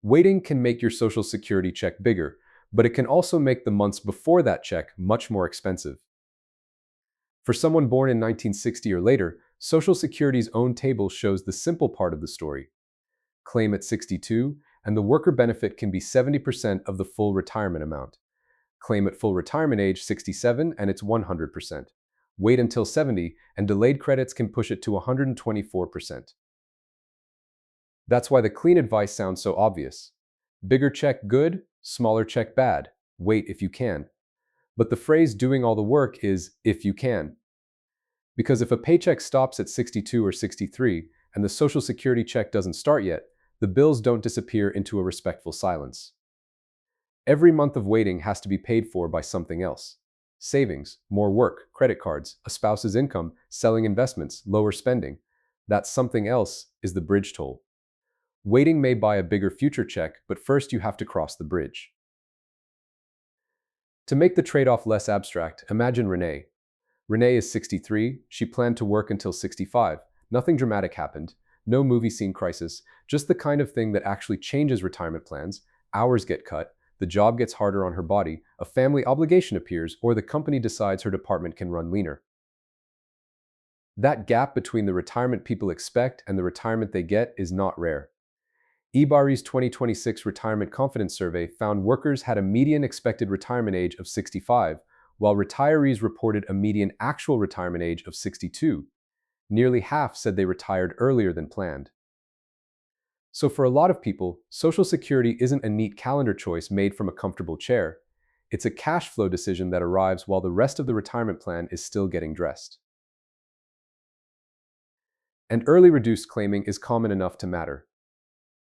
Waiting can make your Social Security check bigger, but it can also make the months before that check much more expensive. For someone born in 1960 or later, Social Security's own table shows the simple part of the story. Claim at 62, and the worker benefit can be 70% of the full retirement amount. Claim at full retirement age 67, and it's 100%. Wait until 70, and delayed credits can push it to 124%. That's why the clean advice sounds so obvious. Bigger check good, smaller check bad. Wait if you can. But the phrase doing all the work is if you can. Because if a paycheck stops at 62 or 63 and the Social Security check doesn't start yet, the bills don't disappear into a respectful silence. Every month of waiting has to be paid for by something else. Savings, more work, credit cards, a spouse's income, selling investments, lower spending. That something else is the bridge toll. Waiting may buy a bigger future check, but first you have to cross the bridge. To make the trade-off less abstract, imagine Renee. Renee is 63, she planned to work until 65. Nothing dramatic happened, no movie scene crisis, just the kind of thing that actually changes retirement plans. Hours get cut, the job gets harder on her body, a family obligation appears, or the company decides her department can run leaner. That gap between the retirement people expect and the retirement they get is not rare. eBari's 2026 Retirement Confidence Survey found workers had a median expected retirement age of 65, while retirees reported a median actual retirement age of 62. Nearly half said they retired earlier than planned. So for a lot of people, Social Security isn't a neat calendar choice made from a comfortable chair. It's a cash flow decision that arrives while the rest of the retirement plan is still getting dressed. And early reduced claiming is common enough to matter.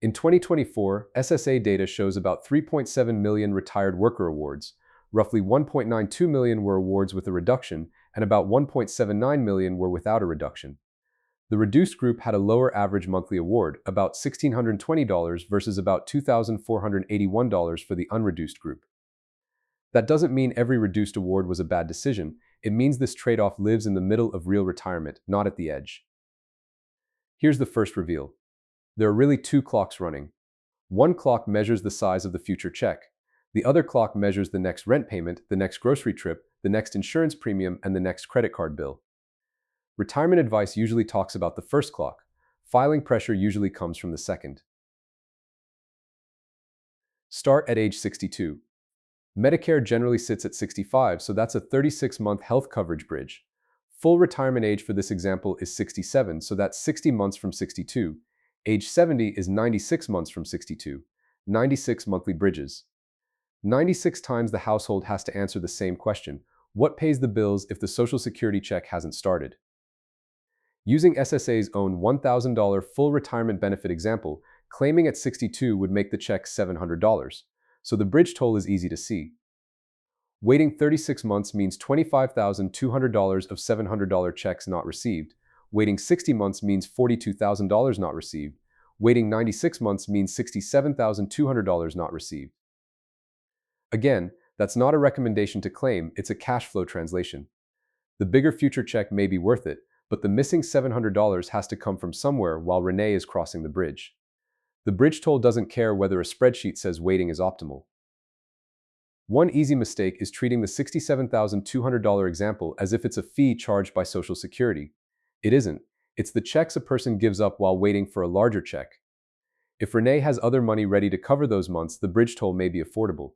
In 2024, SSA data shows about 3.7 million retired worker awards. Roughly 1.92 million were awards with a reduction, and about 1.79 million were without a reduction. The reduced group had a lower average monthly award, about $1,620 versus about $2,481 for the unreduced group. That doesn't mean every reduced award was a bad decision. It means this trade-off lives in the middle of real retirement, not at the edge. Here's the first reveal. There are really two clocks running. One clock measures the size of the future check. The other clock measures the next rent payment, the next grocery trip, the next insurance premium, and the next credit card bill. Retirement advice usually talks about the first clock. Filing pressure usually comes from the second. Start at age 62. Medicare generally sits at 65, so that's a 36-month health coverage bridge. Full retirement age for this example is 67, so that's 60 months from 62. Age 70 is 96 months from 62. 96 monthly bridges. 96 times the household has to answer the same question. What pays the bills if the Social Security check hasn't started? Using SSA's own $1,000 full retirement benefit example, claiming at 62 would make the check $700. So the bridge toll is easy to see. Waiting 36 months means $25,200 of $700 checks not received. Waiting 60 months means $42,000 not received. Waiting 96 months means $67,200 not received. Again, that's not a recommendation to claim, it's a cash flow translation. The bigger future check may be worth it, but the missing $700 has to come from somewhere while Renee is crossing the bridge. The bridge toll doesn't care whether a spreadsheet says waiting is optimal. One easy mistake is treating the $67,200 example as if it's a fee charged by Social Security. It isn't. It's the checks a person gives up while waiting for a larger check. If Renee has other money ready to cover those months, the bridge toll may be affordable.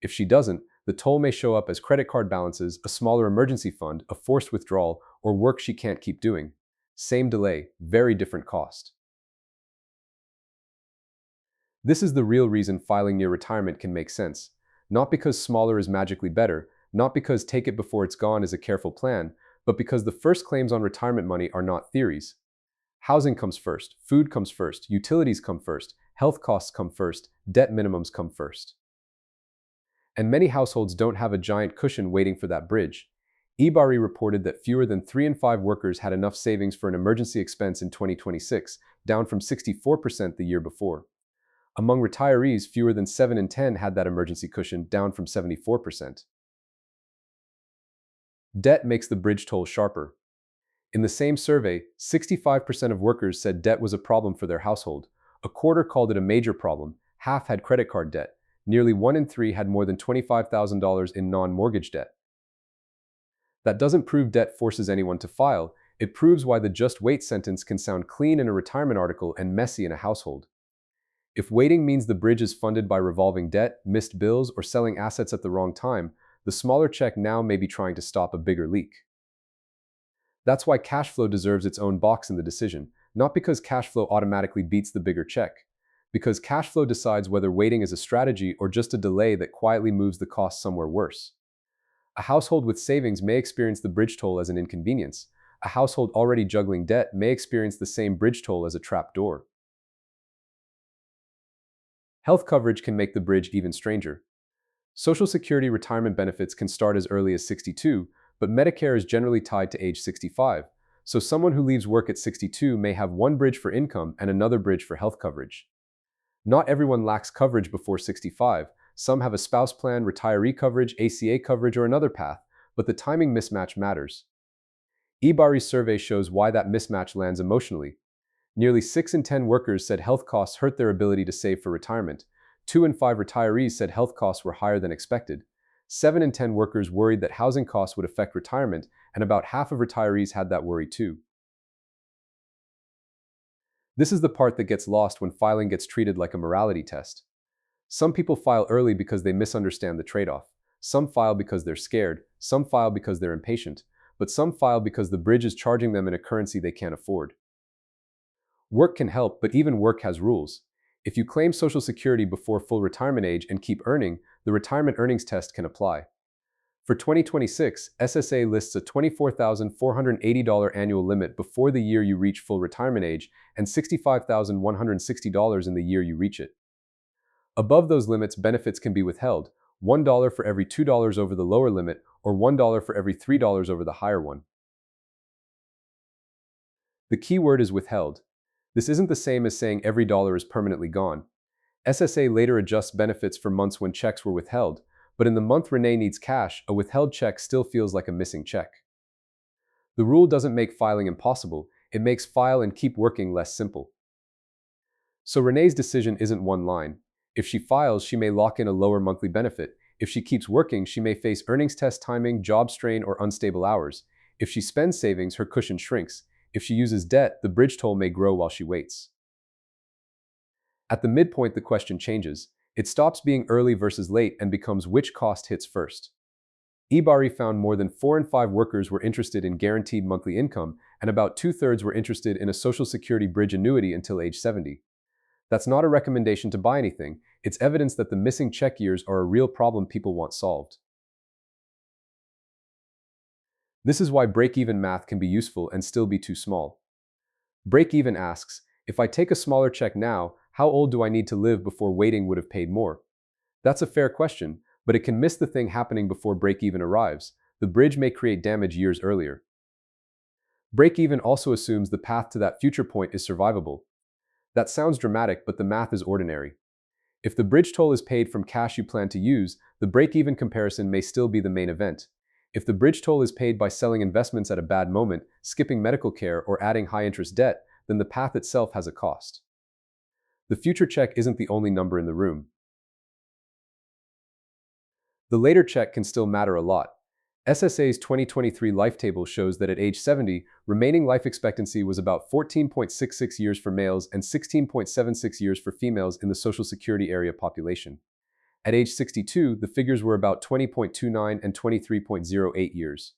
If she doesn't, the toll may show up as credit card balances, a smaller emergency fund, a forced withdrawal, or work she can't keep doing. Same delay, very different cost. This is the real reason filing near retirement can make sense. Not because smaller is magically better, not because take it before it's gone is a careful plan, but because the first claims on retirement money are not theories. Housing comes first, food comes first, utilities come first, health costs come first, debt minimums come first. And many households don't have a giant cushion waiting for that bridge. eBari reported that fewer than 3 in 5 workers had enough savings for an emergency expense in 2026, down from 64% the year before. Among retirees, fewer than 7 in 10 had that emergency cushion, down from 74%. Debt makes the bridge toll sharper. In the same survey, 65% of workers said debt was a problem for their household. A quarter called it a major problem. half had credit card debt. Nearly 1 in 3 had more than $25,000 in non-mortgage debt. That doesn't prove debt forces anyone to file. It proves why the just wait sentence can sound clean in a retirement article and messy in a household. If waiting means the bridge is funded by revolving debt, missed bills, or selling assets at the wrong time, the smaller check now may be trying to stop a bigger leak. That's why cash flow deserves its own box in the decision, not because cash flow automatically beats the bigger check, because cash flow decides whether waiting is a strategy or just a delay that quietly moves the cost somewhere worse. A household with savings may experience the bridge toll as an inconvenience. A household already juggling debt may experience the same bridge toll as a trap door. Health coverage can make the bridge even stranger. Social Security retirement benefits can start as early as 62, but Medicare is generally tied to age 65, so someone who leaves work at 62 may have one bridge for income and another bridge for health coverage. Not everyone lacks coverage before 65. Some have a spouse plan, retiree coverage, ACA coverage, or another path, but the timing mismatch matters. eBari's survey shows why that mismatch lands emotionally. Nearly 6 in 10 workers said health costs hurt their ability to save for retirement. 2 in 5 retirees said health costs were higher than expected. 7 in 10 workers worried that housing costs would affect retirement, and about half of retirees had that worry too. This is the part that gets lost when filing gets treated like a morality test. Some people file early because they misunderstand the trade-off. Some file because they're scared. Some file because they're impatient. But some file because the bridge is charging them in a currency they can't afford. Work can help, but even work has rules. If you claim Social Security before full retirement age and keep earning, the retirement earnings test can apply. For 2026, SSA lists a $24,480 annual limit before the year you reach full retirement age and $65,160 in the year you reach it. Above those limits, benefits can be withheld, $1 for every $2 over the lower limit or $1 for every $3 over the higher one. The key word is withheld. This isn't the same as saying every dollar is permanently gone. SSA later adjusts benefits for months when checks were withheld, but in the month Renee needs cash, a withheld check still feels like a missing check. The rule doesn't make filing impossible, it makes file and keep working less simple. So Renee's decision isn't one line. If she files, she may lock in a lower monthly benefit. If she keeps working, she may face earnings test timing, job strain, or unstable hours. If she spends savings, her cushion shrinks. If she uses debt, the bridge toll may grow while she waits. At the midpoint, the question changes. It stops being early versus late and becomes which cost hits first. eBari found more than 4 in 5 workers were interested in guaranteed monthly income, and about 2/3 were interested in a Social Security bridge annuity until age 70. That's not a recommendation to buy anything, it's evidence that the missing check years are a real problem people want solved. This is why break-even math can be useful and still be too small. Break-even asks, if I take a smaller check now, how old do I need to live before waiting would have paid more? That's a fair question, but it can miss the thing happening before break-even arrives. The bridge may create damage years earlier. Break-even also assumes the path to that future point is survivable. That sounds dramatic, but the math is ordinary. If the bridge toll is paid from cash you plan to use, the break-even comparison may still be the main event. If the bridge toll is paid by selling investments at a bad moment, skipping medical care, or adding high-interest debt, then the path itself has a cost. The future check isn't the only number in the room. The later check can still matter a lot. SSA's 2023 life table shows that at age 70, remaining life expectancy was about 14.66 years for males and 16.76 years for females in the Social Security area population. At age 62, the figures were about 20.29 and 23.08 years.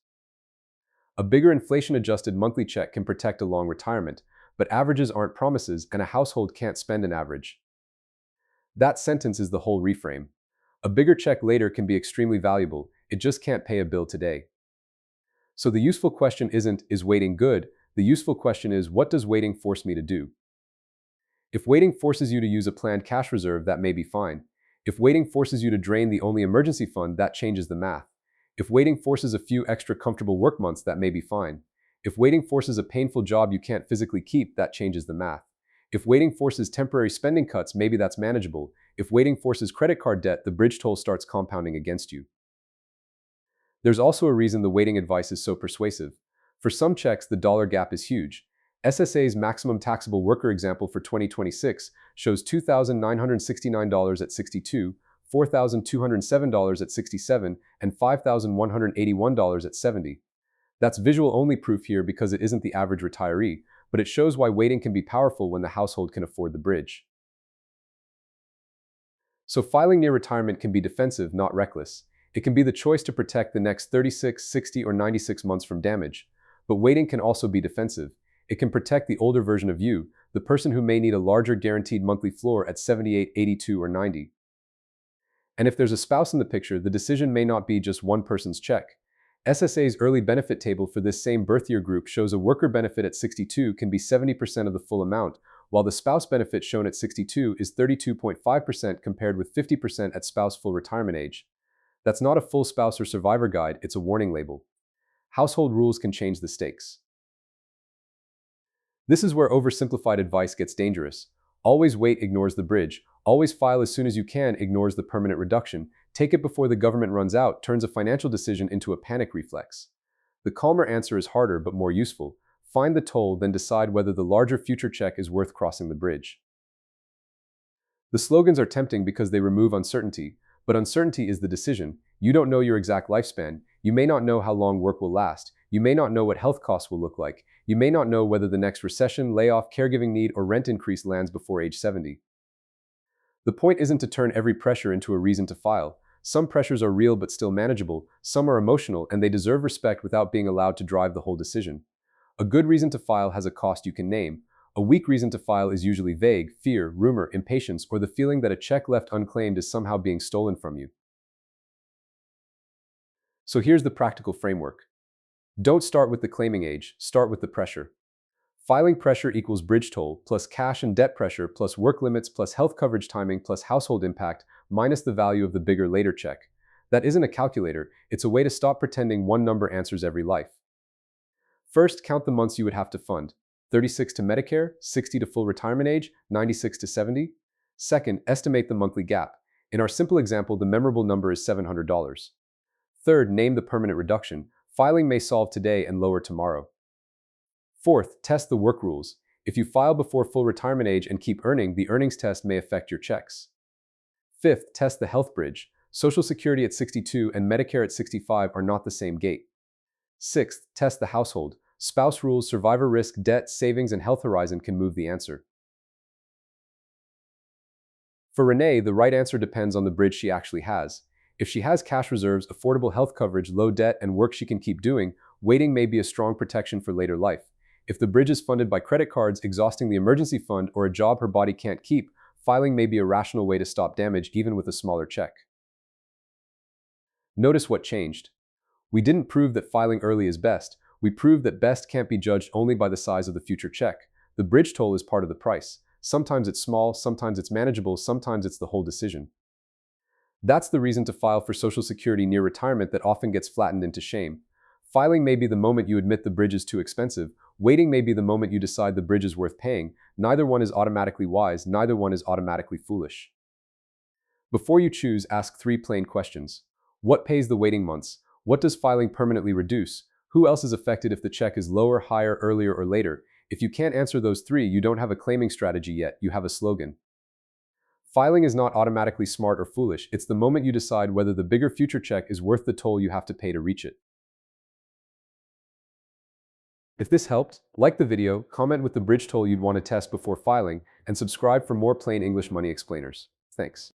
A bigger inflation-adjusted monthly check can protect a long retirement, but averages aren't promises and a household can't spend an average. That sentence is the whole reframe. A bigger check later can be extremely valuable, it just can't pay a bill today. So the useful question isn't, is waiting good? The useful question is, what does waiting force me to do? If waiting forces you to use a planned cash reserve, that may be fine. If waiting forces you to drain the only emergency fund, that changes the math. If waiting forces a few extra comfortable work months, that may be fine. If waiting forces a painful job you can't physically keep, that changes the math. If waiting forces temporary spending cuts, maybe that's manageable. If waiting forces credit card debt, the bridge toll starts compounding against you. There's also a reason the waiting advice is so persuasive. For some checks, the dollar gap is huge. SSA's maximum taxable worker example for 2026 shows $2,969 at 62, $4,207 at 67, and $5,181 at 70. That's visual-only proof here because it isn't the average retiree, but it shows why waiting can be powerful when the household can afford the bridge. So filing near retirement can be defensive, not reckless. It can be the choice to protect the next 36, 60, or 96 months from damage. But waiting can also be defensive. It can protect the older version of you, the person who may need a larger guaranteed monthly floor at 78, 82, or 90. And if there's a spouse in the picture, the decision may not be just one person's check. SSA's early benefit table for this same birth year group shows a worker benefit at 62 can be 70% of the full amount, while the spouse benefit shown at 62 is 32.5% compared with 50% at spouse full retirement age. That's not a full spouse or survivor guide, it's a warning label. Household rules can change the stakes. This is where oversimplified advice gets dangerous. Always wait ignores the bridge. Always file as soon as you can ignores the permanent reduction. Take it before the government runs out turns a financial decision into a panic reflex. The calmer answer is harder but more useful. Find the toll, then decide whether the larger future check is worth crossing the bridge. The slogans are tempting because they remove uncertainty, but uncertainty is the decision. You don't know your exact lifespan. You may not know how long work will last. You may not know what health costs will look like. You may not know whether the next recession, layoff, caregiving need, or rent increase lands before age 70. The point isn't to turn every pressure into a reason to file. Some pressures are real but still manageable. Some are emotional and they deserve respect without being allowed to drive the whole decision. A good reason to file has a cost you can name. A weak reason to file is usually vague: fear, rumor, impatience, or the feeling that a check left unclaimed is somehow being stolen from you. So here's the practical framework. Don't start with the claiming age, start with the pressure. Filing pressure equals bridge toll, plus cash and debt pressure, plus work limits, plus health coverage timing, plus household impact, minus the value of the bigger later check. That isn't a calculator, it's a way to stop pretending one number answers every life. First, count the months you would have to fund. 36 to Medicare, 60 to full retirement age, 96 to 70. Second, estimate the monthly gap. In our simple example, the memorable number is $700. Third, name the permanent reduction. Filing may solve today and lower tomorrow. Fourth, test the work rules. If you file before full retirement age and keep earning, the earnings test may affect your checks. Fifth, test the health bridge. Social Security at 62 and Medicare at 65 are not the same gate. Sixth, test the household. Spouse rules, survivor risk, debt, savings, and health horizon can move the answer. For Renee, the right answer depends on the bridge she actually has. If she has cash reserves, affordable health coverage, low debt, and work she can keep doing, waiting may be a strong protection for later life. If the bridge is funded by credit cards, exhausting the emergency fund, or a job her body can't keep, filing may be a rational way to stop damage even with a smaller check. Notice what changed. We didn't prove that filing early is best. We proved that best can't be judged only by the size of the future check. The bridge toll is part of the price. Sometimes it's small, sometimes it's manageable, sometimes it's the whole decision. That's the reason to file for Social Security near retirement that often gets flattened into shame. Filing may be the moment you admit the bridge is too expensive. Waiting may be the moment you decide the bridge is worth paying. Neither one is automatically wise, neither one is automatically foolish. Before you choose, ask 3 plain questions. What pays the waiting months? What does filing permanently reduce? Who else is affected if the check is lower, higher, earlier, or later? If you can't answer those 3, you don't have a claiming strategy yet, you have a slogan. Filing is not automatically smart or foolish, it's the moment you decide whether the bigger future check is worth the toll you have to pay to reach it. If this helped, like the video, comment with the bridge toll you'd want to test before filing, and subscribe for more plain English money explainers. Thanks.